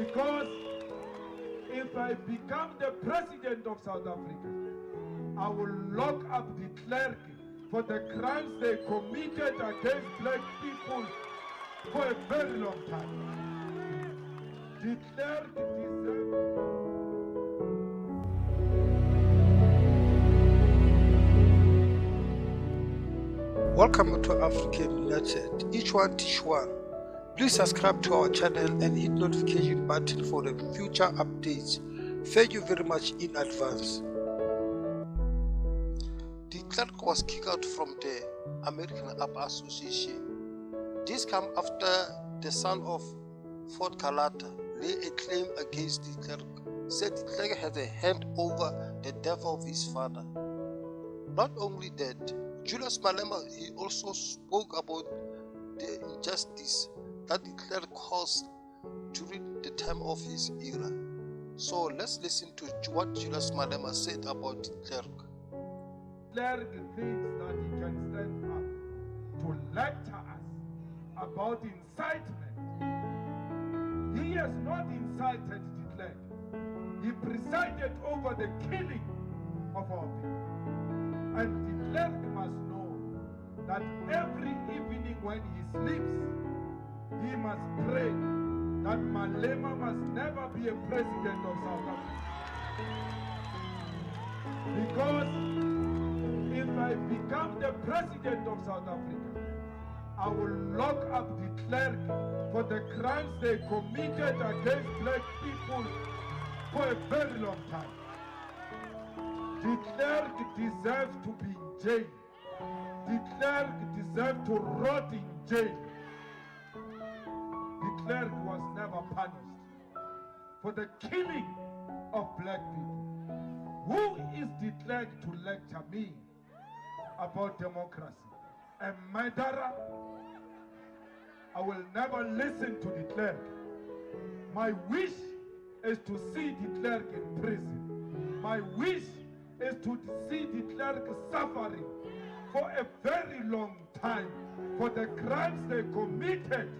Because if I become the president of South Africa, I will lock up the klerk for the crimes they committed against black people for a very long time. The klerk deserves... Welcome to African United. Each one teach one. Please subscribe to our channel and hit notification button for the future updates. Thank you very much in advance. The klerk was kicked out from the American Bar Association. This came after the son of Fort Kalata laid a claim against the klerk, said the klerk had a hand over the death of his father. Not only that, Julius Malema, he also spoke about the injustice that the klerk caused during the time of his era. So let's listen to what Julius Malema said about the klerk. Klerk thinks that he can stand up to lecture us about incitement. He has not incited the klerk. He presided over the killing of our people. And the klerk must know that every evening when he sleeps, he must pray that Malema must never be a president of South Africa. Because if I become the president of South Africa, I will lock up the klerk for the crimes they committed against black people for a very long time. The klerk deserves to be in jail. The klerk deserves to rot in jail. The klerk was never punished for the killing of black people. Who is the klerk to lecture me about democracy? A murderer? I will never listen to the klerk. My wish is to see the klerk in prison. My wish is to see the klerk suffering for a very long time for the crimes they committed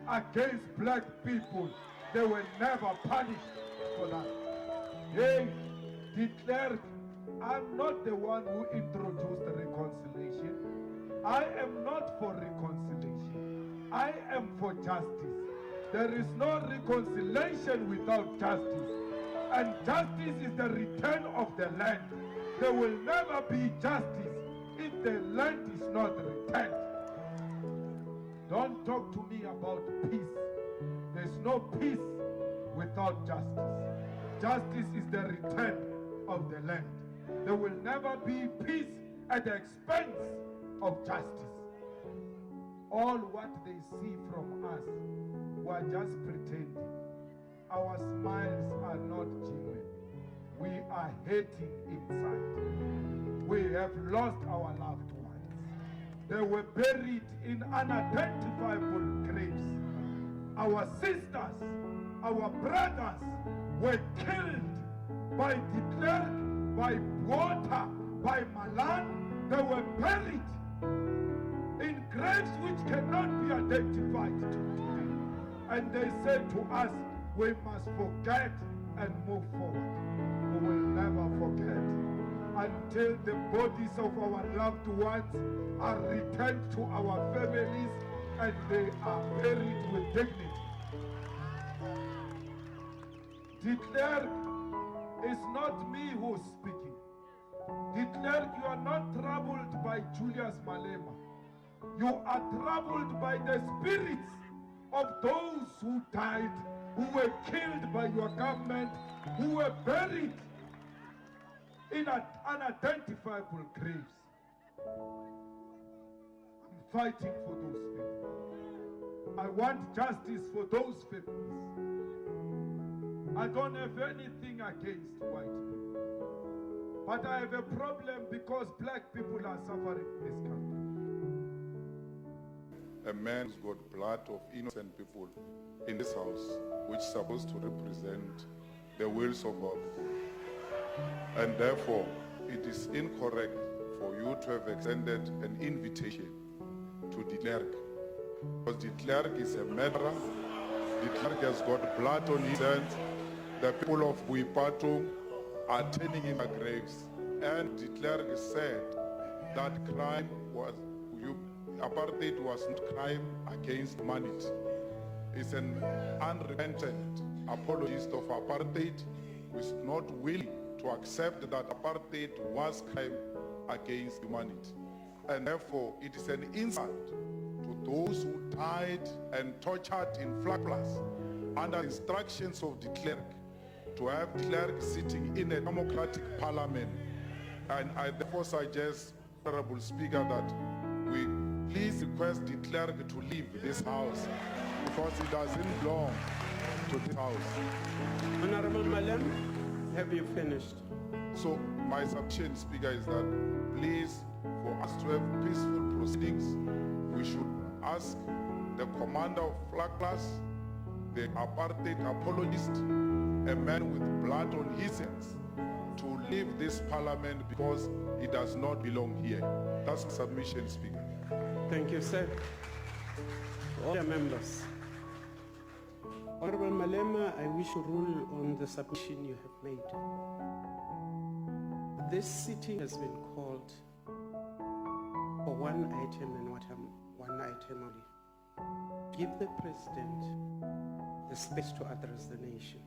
against black people. They were never punished for that. Hey, the klerk, I'm not the one who introduced reconciliation. I am not for reconciliation. I am for justice. There is no reconciliation without justice. And justice is the return of the land. There will never be justice if the land is not returned. Don't talk to me about peace. There's no peace without justice. Justice is the return of the land. There will never be peace at the expense of justice. All what they see from us, we are just pretending. Our smiles are not genuine. We are hating inside. We have lost our loved ones. They were buried in unidentifiable graves. Our sisters, our brothers were killed by the klerk, by water, by Malan. They were buried in graves which cannot be identified today. And they said to us, we must forget and move forward. We will never forget until the bodies of our loved ones are returned to our families and they are buried with dignity. The klerk is not me who's speaking. The klerk, you are not troubled by Julius Malema. You are troubled by the spirits of those who died, who were killed by your government, who were buried in unidentifiable graves. I'm fighting for those people. I want justice for those families. I don't have anything against white people. But I have a problem because black people are suffering in this country. A man who's got blood of innocent people in this house, which is supposed to represent the wills of our people. And therefore, it is incorrect for you to have extended an invitation to the klerk. Because the klerk is a murderer, the clerk has got blood on his hands. The people of Buipatung are turning in their graves. And the clerk said that apartheid was not crime against humanity. He's an unrepentant apologist of apartheid who is not willing to accept that apartheid was crime against humanity. And therefore, it is an insult to those who died and tortured in Flag Plus under instructions of the clerk to have the clerk sitting in a democratic parliament. And I therefore suggest, Honorable Speaker, that we please request the clerk to leave this house because it doesn't belong to this house. Honorable Malem, have you finished? So my submission, Speaker, is that please, for us to have peaceful proceedings, we should ask the commander of Flag Plus, the apartheid apologist, a man with blood on his hands, to leave this parliament because it does not belong here. That's my submission, Speaker. Thank you, sir. All the members. Honorable Malema, I wish to rule on the submission you have made. This sitting has been called for one item and one item only. Give the President the space to address the nation.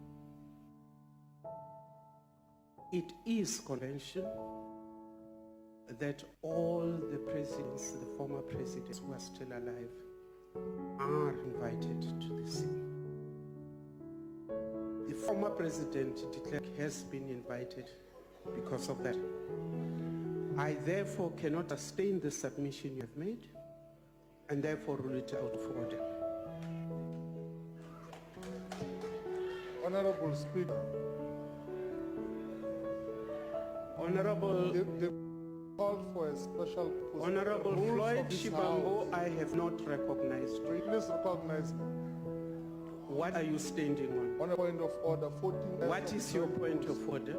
It is convention that all the presidents, the former presidents who are still alive, are invited to the scene. The former president, de Klerk, has been invited because of that. I therefore cannot sustain the submission you have made and therefore rule it out of order. Honorable Speaker, Honorable the call for a special purpose. Honorable Floyd Shibambo, I have not recognized. Please recognize me. What are you standing on? On a point of order, 14. What is your point of order?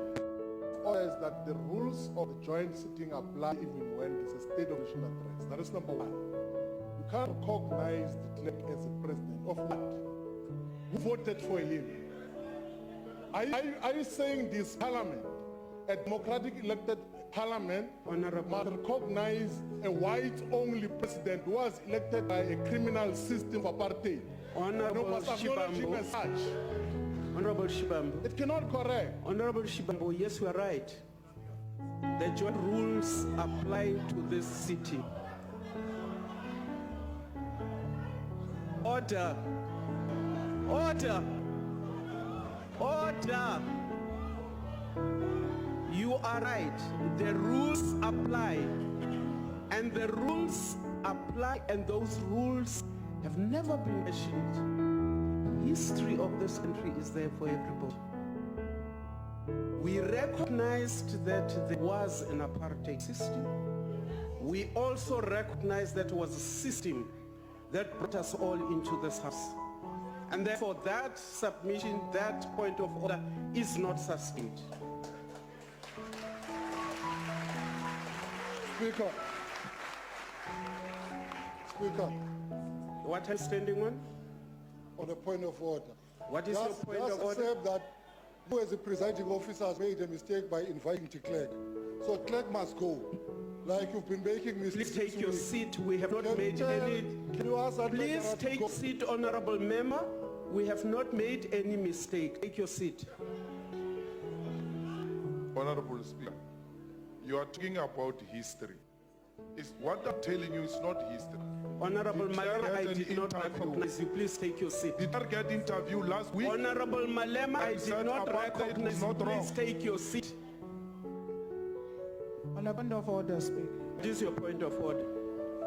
Order is that the rules of the joint sitting apply even when it's a state of national address. That is number one. You can't recognize the clerk as a president of what? Who voted for him? Are you saying this parliament, a democratic elected parliament, must recognize a white-only president who was elected by a criminal system of apartheid? Honorable Shibambo. Honorable Shibambo. It cannot correct. Honorable Shibambo, yes, you are right. The joint rules apply to this city. Order. Order. Order. You are right. The rules apply. And the rules apply, and those rules have never been questioned. History of this country is there for everybody. We recognized that there was an apartheid system. We also recognized that it was a system that brought us all into this house. And therefore that submission, that point of order is not sustained. Speaker. What are you standing on? On a point of order. What is your point of order? Accept that you as a presiding officer has made a mistake by inviting the clerk. So clerk must go. Like you've been making mistakes. Please take your seat. We have not made any... Can you ask that? Please take your seat, Honorable Member. We have not made any mistake. Take your seat. Honorable Speaker, you are talking about history. What I'm telling you is not history. Honorable Malema, I did not recognize you. Please take your seat. Did I get interview last week? Honorable Malema, I did not recognize you. Please take your seat. On a point of order, Speaker. What is your point of order?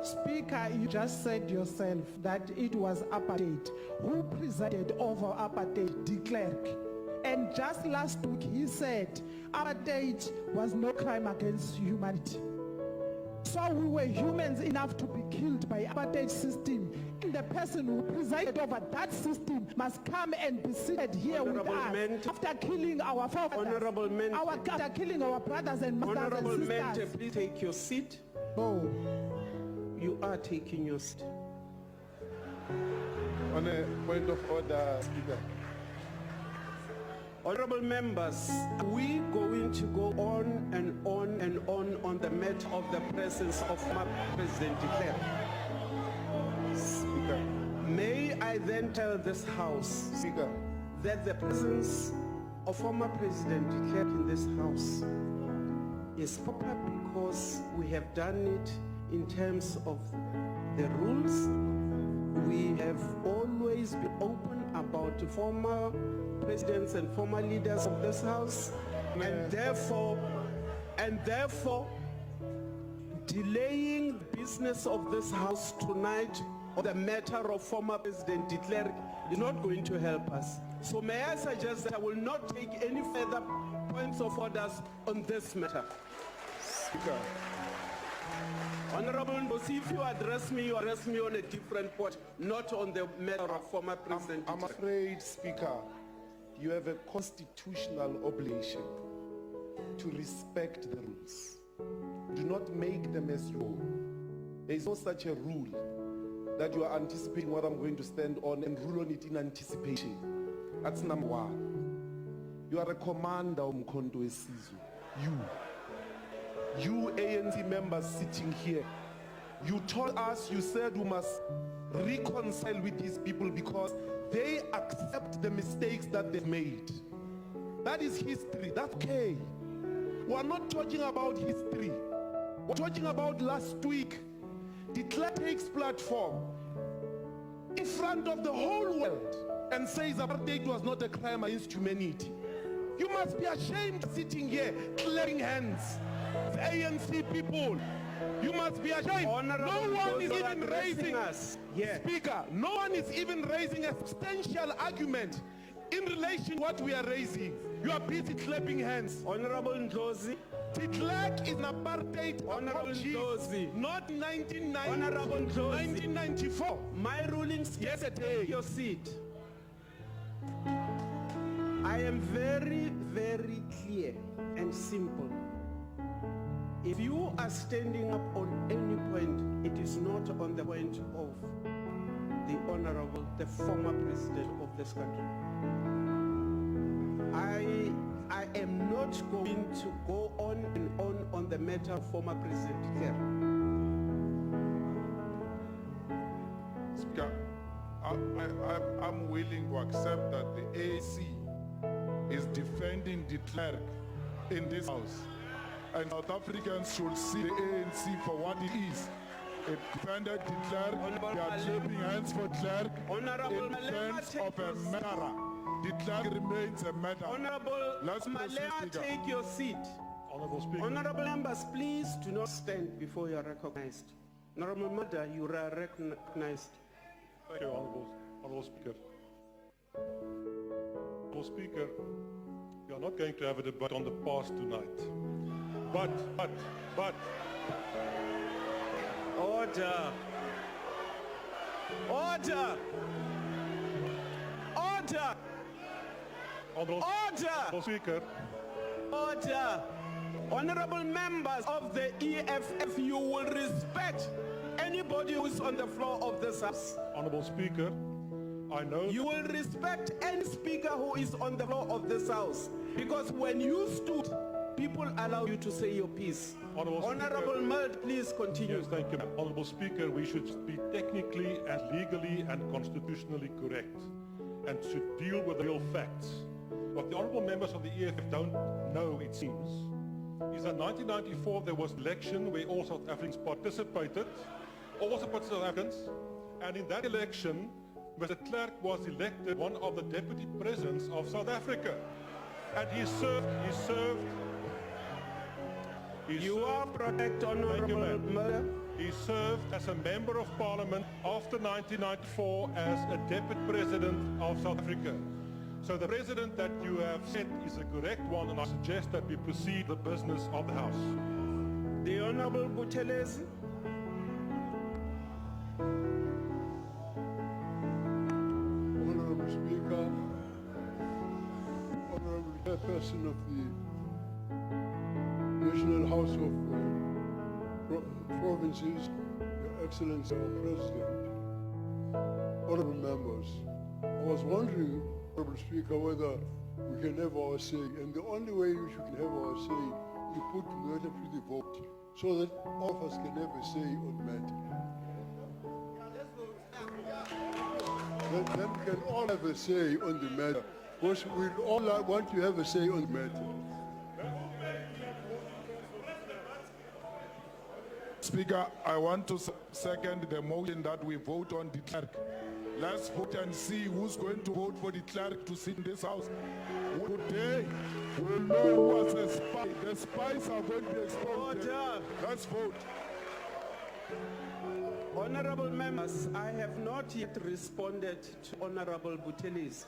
Speaker, you just said yourself that it was apartheid. Who presided over apartheid? De Klerk. And just last week he said apartheid was no crime against humanity. So we were humans enough to be killed by apartheid system. And the person who presided over that system must come and be seated here Honorable with us Mente. after killing our fathers, Honorable Mente. after killing our brothers and mothers Honorable and sisters. Mente, please take your seat. No. You are taking your seat. On a point of order, Speaker. Honorable members, we going to go on and on and on the matter of the presence of former President de Klerk. Speaker. May I then tell this House Speaker. that the presence of former President de Klerk in this House is proper because we have done it in terms of the rules. We have always been open about former presidents and former leaders of this House, and therefore delaying the business of this House tonight on the matter of former President de Klerk is not going to help us. So may I suggest that I will not take any further points of orders on this matter. Speaker. Honorable Ndosi, if you address me on a different point, not on the matter of former President. I'm afraid, Speaker, you have a constitutional obligation to respect the rules. Do not make them as your own. There is no such a rule that you are anticipating what I'm going to stand on and rule on it in anticipation. That's number one. You are a commander of Mkhonto Wesizwe. You ANC members sitting here, you told us, you said we must reconcile with these people because they accept the mistakes that they've made. That is history, that's okay. We're not talking about history. We're talking about last week. De Klerk takes platform in front of the whole world and says apartheid was not a crime against humanity. You must be ashamed sitting here clearing hands. ANC people, you must be ashamed. Honorable, no one is even raising us. Yeah. Speaker, no one is even raising a substantial argument in relation to what we are raising. You are busy clapping hands. Honorable Ndlozi. De Klerk is an apartheid Honorable Ndlozi. not 1990, Honorable Ndlozi. 1994. My rulings Yesterday. Take your seat. I am very, very clear and simple. If you are standing up on any point, it is not on the point of the Honorable, the former President of this country. I am not going to go on and on the matter of former President de Klerk. Speaker, I'm willing to accept that the ANC is defending de Klerk in this House. And South Africans should see the ANC for what it is. It defended de Klerk, they are clapping hands for de Klerk Honorable in Malema, defense of a matter. De Klerk remains a matter. Honorable Let's proceed, Malema, Speaker. take your seat. Honorable Speaker. Honorable members, please do not stand before you are recognized. Honorable Mother, you are recognized. Thank you, Honorable Speaker. Honorable Speaker, you are not going to have a debate on the past tonight. But. Order. Order. Order. Honorable Speaker. Order. Honorable members of the EFF, you will respect anybody who is on the floor of this House. Honorable Speaker, I know... You will respect any speaker who is on the floor of this House. Because when you stood, people allow you to say your piece. Honorable Meld, please continue. Yes, thank you. Honorable Speaker, we should be technically and legally and constitutionally correct and should deal with the real facts. What the honorable members of the EFF don't know, it seems, is that 1994 there was an election where all South Africans participated, all South Africans, and in that election, Mr. Klerk was elected one of the deputy presidents of South Africa. And he served. You are protect Honorable Miller. He served as a member of parliament after 1994 as a deputy president of South Africa. So the president that you have said is the correct one, and I suggest that we proceed the business of the House. The Honorable Buthelezi. Honorable Speaker, Honorable Chairperson of the National House of Provinces, Your Excellency, our President, Honorable members, I was wondering, Honorable Speaker, whether we can have our say, and the only way we can have our say is put the matter to the vote, so that all of us can have a say on the matter. Then we can all have a say on the matter, because we all want to have a say on the matter. Speaker, I want to second the motion that we vote on the clerk. Let's vote and see who's going to vote for the clerk to sit in this house. Today, we'll know who was a spy. The spies are going to be exposed. Let's vote. Honorable members, I have not yet responded to Honorable Buteli's.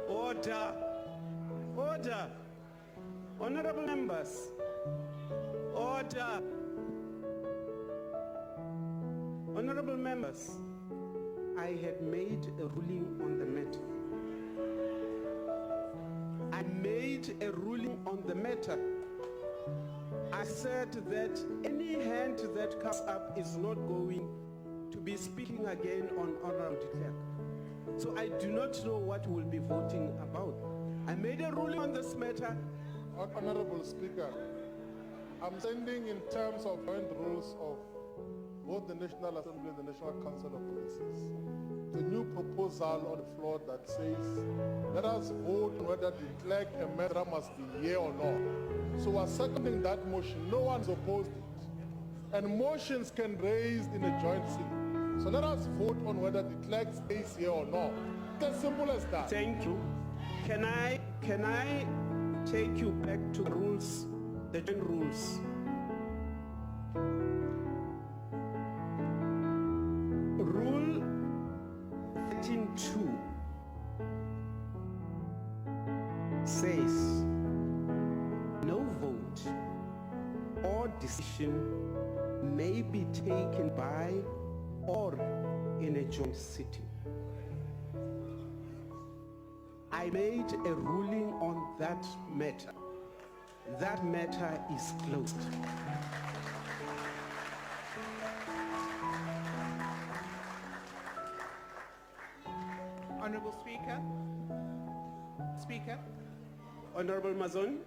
Order. Order. Honorable members. Order. Honorable members, I had made a ruling on the matter. I made a ruling on the matter. I said that any hand that comes up is not going to be speaking again on Honorable Clerk. So I do not know what we'll be voting about. I made a ruling on this matter. Honorable Speaker, I'm sending in terms of joint rules of both the National Assembly and the National Council of Provinces the new proposal on the floor that says, let us vote on whether the clerk and matter must be here or not. So we're seconding that motion. No one's opposed it. And motions can be raised in a joint sitting. So let us vote on whether the clerk stays here or not. It's as simple as that. Thank you. Can I take you back to the rules, the joint rules? Rule 13.2 says no vote or decision may be taken by or in a joint sitting. I made a ruling on that matter. That matter is closed. Honourable Speaker. Speaker. Honourable Mazon.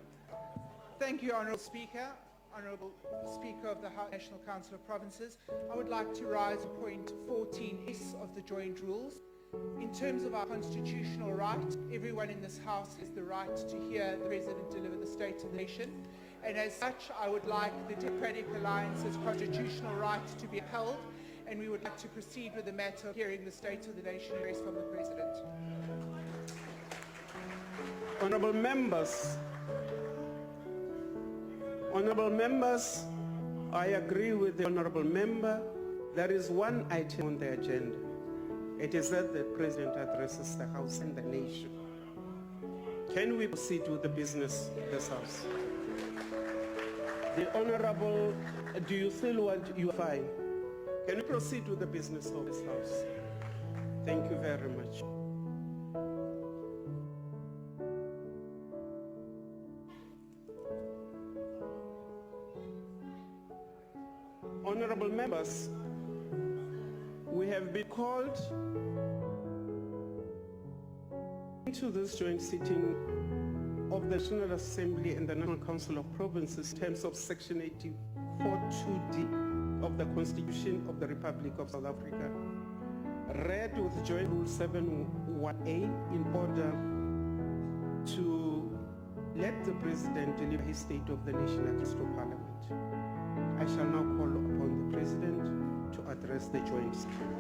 Thank you, Honourable Speaker. Honourable Speaker of the National Council of Provinces, I would like to rise point 14S of the joint rules. In terms of our constitutional right, everyone in this House has the right to hear the President deliver the State of the Nation. And as such, I would like the Democratic Alliance's constitutional right to be upheld, and we would like to proceed with the matter of hearing the State of the Nation address from the President. Honourable members, I agree with the Honourable Member. There is one item on the agenda. It is that the President addresses the House and the nation. Can we proceed with the business of this House? The Honourable, do you still want, you are fine? Can we proceed with the business of this House? Thank you very much. Honourable members, we have been called into this joint sitting of the National Assembly and the National Council of Provinces in terms of Section 84(2)(d) of the Constitution of the Republic of South Africa, read with Joint Rule 7(1)(a) in order to let the President deliver his State of the Nation address to Parliament. I shall now call upon the President to address the joint sitting.